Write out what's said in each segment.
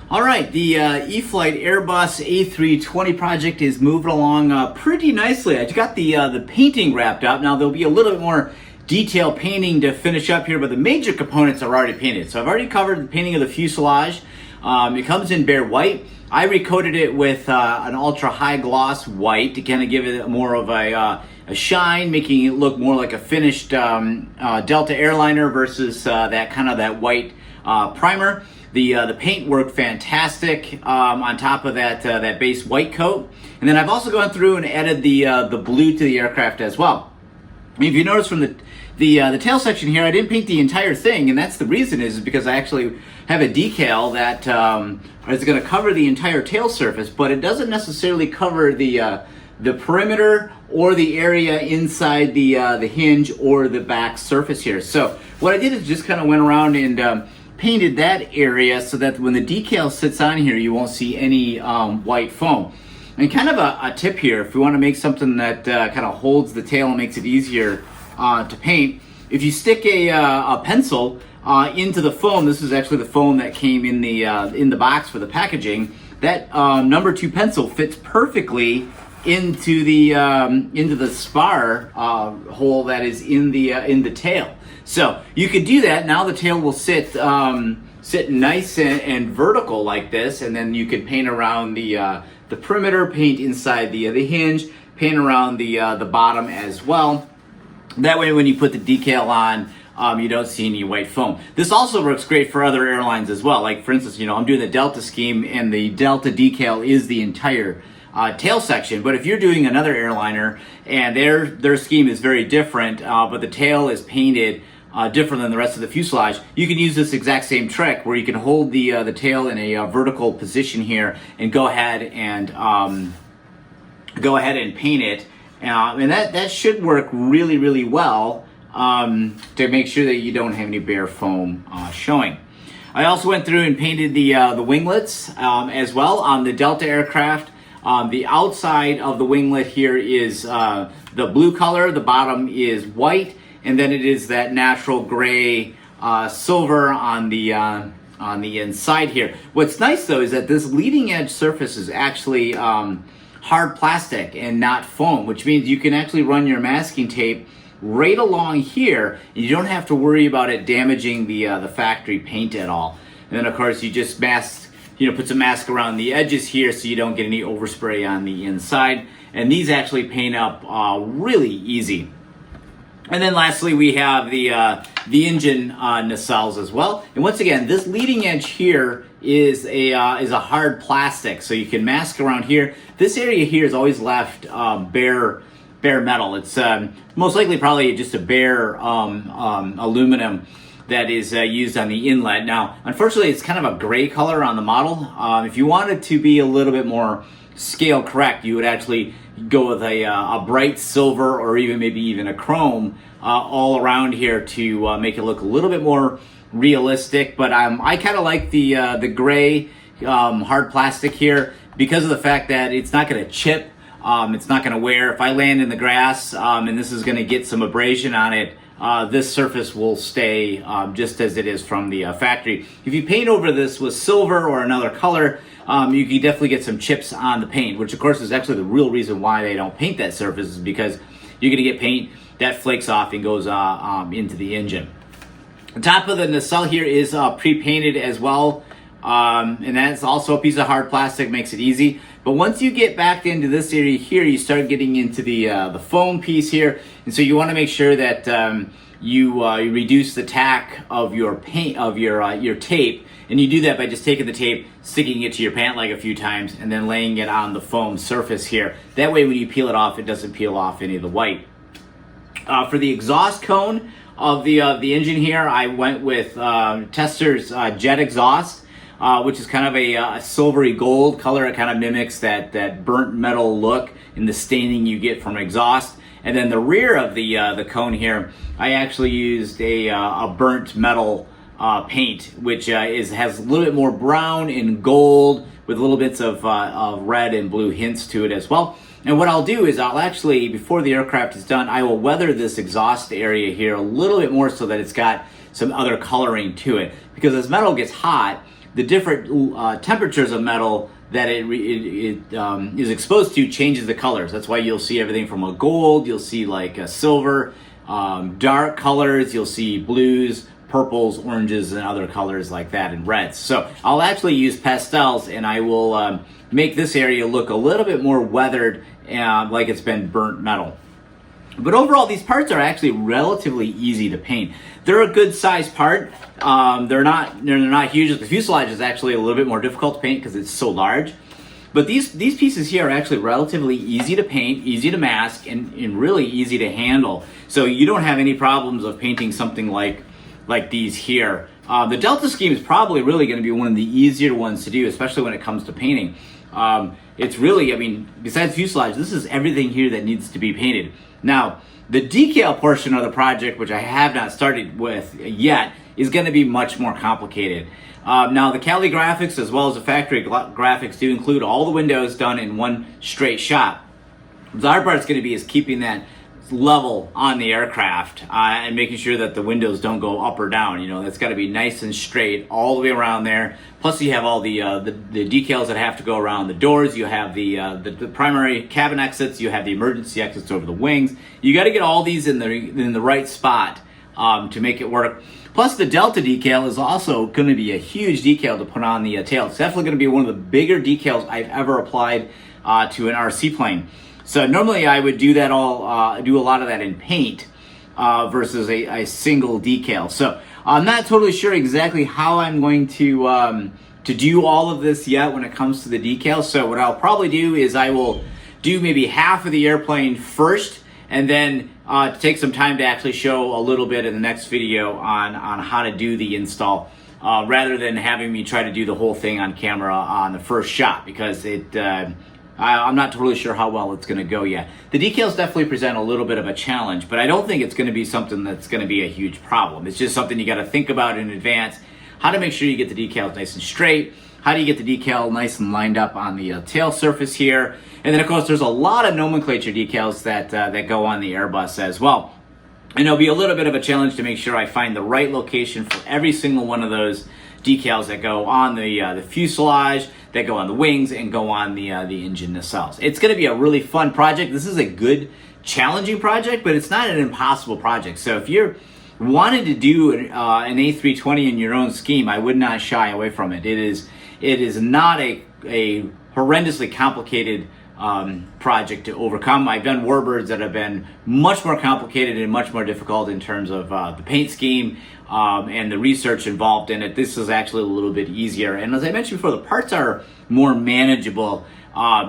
All right, the E-flite Airbus A320 project is moving along pretty nicely. I got the painting wrapped up. Now there'll be a little bit more detailed painting to finish up here, but the major components are already painted. So I've already covered the painting of the fuselage. It comes in Behr white. I recoated it with an ultra high gloss white to kind of give it more of a shine, making it look more like a finished Delta airliner versus that white primer. The paint worked fantastic on top of that base white coat, and then I've also gone through and added the blue to the aircraft as well. If you notice from the tail section here, I didn't paint the entire thing, and that's the reason is because I actually have a decal that is going to cover the entire tail surface, but it doesn't necessarily cover the perimeter or the area inside the hinge or the back surface here. So what I did is just kind of went around and painted that area so that when the decal sits on here, you won't see any white foam. And kind of a tip here, if you want to make something that kind of holds the tail and makes it easier to paint, if you stick a pencil into the foam, this is actually the foam that came in the box for the packaging, that number 2 pencil fits perfectly into the spar hole that is in the tail. So you could do that. Now the tail will sit nice and vertical like this, and then you could paint around the perimeter, paint inside the hinge, paint around the bottom as well. That way, when you put the decal on, you don't see any white foam. This also works great for other airlines as well. Like for instance, I'm doing the Delta scheme, and the Delta decal is the entire tail section. But if you're doing another airliner and their scheme is very different, but the tail is painted different than the rest of the fuselage, you can use this exact same trick where you can hold the tail in a vertical position here and go ahead and paint it, and that should work really well to make sure that you don't have any bare foam showing. I also went through and painted the winglets as well on the Delta aircraft. The outside of the winglet here is the blue color, the bottom is white, and then it is that natural gray silver on the inside here. What's nice though is that this leading edge surface is actually hard plastic and not foam, which means you can actually run your masking tape right along here, and you don't have to worry about it damaging the factory paint at all. And then of course you just put some mask around the edges here so you don't get any overspray on the inside. And these actually paint up really easy. And then lastly, we have the engine nacelles as well. And once again, this leading edge here is a hard plastic, so you can mask around here. This area here is always left bare metal. It's most likely probably just a bare aluminum that is used on the inlet. Now, unfortunately, it's kind of a gray color on the model. If you wanted to be a little bit more scale correct, you would actually go with a bright silver or maybe even a chrome all around here to make it look a little bit more realistic. But I kind of like the gray hard plastic here because of the fact that it's not going to chip, it's not going to wear. If I land in the grass and this is going to get some abrasion on it, this surface will stay just as it is from the factory. If you paint over this with silver or another color, you can definitely get some chips on the paint, which of course is actually the real reason why they don't paint that surface, is because you're going to get paint that flakes off and goes into the engine. The top of the nacelle here is pre-painted as well, and that's also a piece of hard plastic, makes it easy. But once you get back into this area here, you start getting into the foam piece here, and so you want to make sure that you reduce the tack of your paint of your tape, and you do that by just taking the tape, sticking it to your pant leg a few times, and then laying it on the foam surface here. That way, when you peel it off, it doesn't peel off any of the white. For the exhaust cone of the engine here, I went with Tester's jet exhaust, which is kind of a silvery gold color. It kind of mimics that burnt metal look in the staining you get from exhaust. And then the rear of the cone here, I actually used a burnt metal paint, which has a little bit more brown and gold with little bits of red and blue hints to it as well. And what I'll do is I'll actually, before the aircraft is done, I will weather this exhaust area here a little bit more so that it's got some other coloring to it. Because as metal gets hot, the different temperatures of metal that it is exposed to changes the colors. That's why you'll see everything from a gold, you'll see like a silver, dark colors, you'll see blues, purples, oranges, and other colors like that, and reds. So I'll actually use pastels, and I will make this area look a little bit more weathered, like it's been burnt metal. But overall, these parts are actually relatively easy to paint. They're a good size part. They're not huge. The fuselage is actually a little bit more difficult to paint because it's so large. But these pieces here are actually relatively easy to paint, easy to mask, and really easy to handle. So you don't have any problems of painting something like these here. The Delta scheme is probably really going to be one of the easier ones to do, especially when it comes to painting. It's really, I mean, besides fuselage, this is everything here that needs to be painted. Now, the decal portion of the project, which I have not started with yet, is going to be much more complicated. Now, the Cali graphics as well as the factory graphics do include all the windows done in one straight shot. The hard part is going to be is keeping that level on the aircraft and making sure that the windows don't go up or down. You know, that's got to be nice and straight all the way around there. Plus, you have all the decals that have to go around the doors. You have the primary cabin exits. You have the emergency exits over the wings. You got to get all these in the right spot to make it work. Plus, the Delta decal is also going to be a huge decal to put on the tail. It's definitely going to be one of the bigger decals I've ever applied to an RC plane. So normally I would do that do a lot of that in paint versus a single decal. So I'm not totally sure exactly how I'm going to do all of this yet when it comes to the decal. So what I'll probably do is I will do maybe half of the airplane first, and then take some time to actually show a little bit in the next video on how to do the install, rather than having me try to do the whole thing on camera on the first shot, because I'm not totally sure how well it's going to go yet. The decals definitely present a little bit of a challenge, but I don't think it's going to be something that's going to be a huge problem. It's just something you got to think about in advance, how to make sure you get the decals nice and straight, how do you get the decal nice and lined up on the tail surface here, and then of course there's a lot of nomenclature decals that go on the Airbus as well. And it'll be a little bit of a challenge to make sure I find the right location for every single one of those decals that go on the fuselage, that go on the wings, and go on the engine nacelles. It's going to be a really fun project. This is a good, challenging project, but it's not an impossible project. So if you're wanting to do an A320 in your own scheme, I would not shy away from it. It is not a horrendously complicated project to overcome. I've done warbirds that have been much more complicated and much more difficult in terms of the paint scheme and the research involved in it. This is actually a little bit easier. And as I mentioned before, the parts are more manageable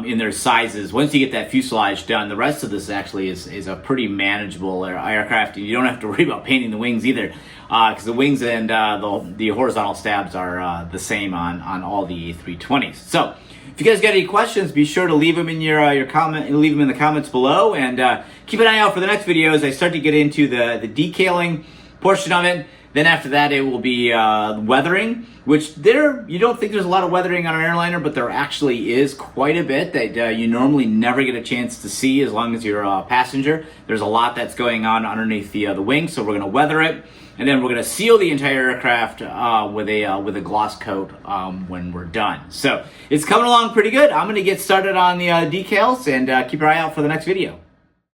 in their sizes. Once you get that fuselage done, the rest of this actually is a pretty manageable aircraft. And you don't have to worry about painting the wings either, because the wings and the horizontal stabs are the same on all the A320s. So if you guys got any questions, be sure to leave them in your comment, leave them in the comments below, and keep an eye out for the next video as I start to get into the decaling portion of it. Then after that, it will be weathering, which you don't think there's a lot of weathering on an airliner, but there actually is quite a bit that you normally never get a chance to see as long as you're a passenger. There's a lot that's going on underneath the wing, so we're going to weather it, and then we're going to seal the entire aircraft with a gloss coat when we're done. So it's coming along pretty good. I'm going to get started on the decals, and keep your eye out for the next video.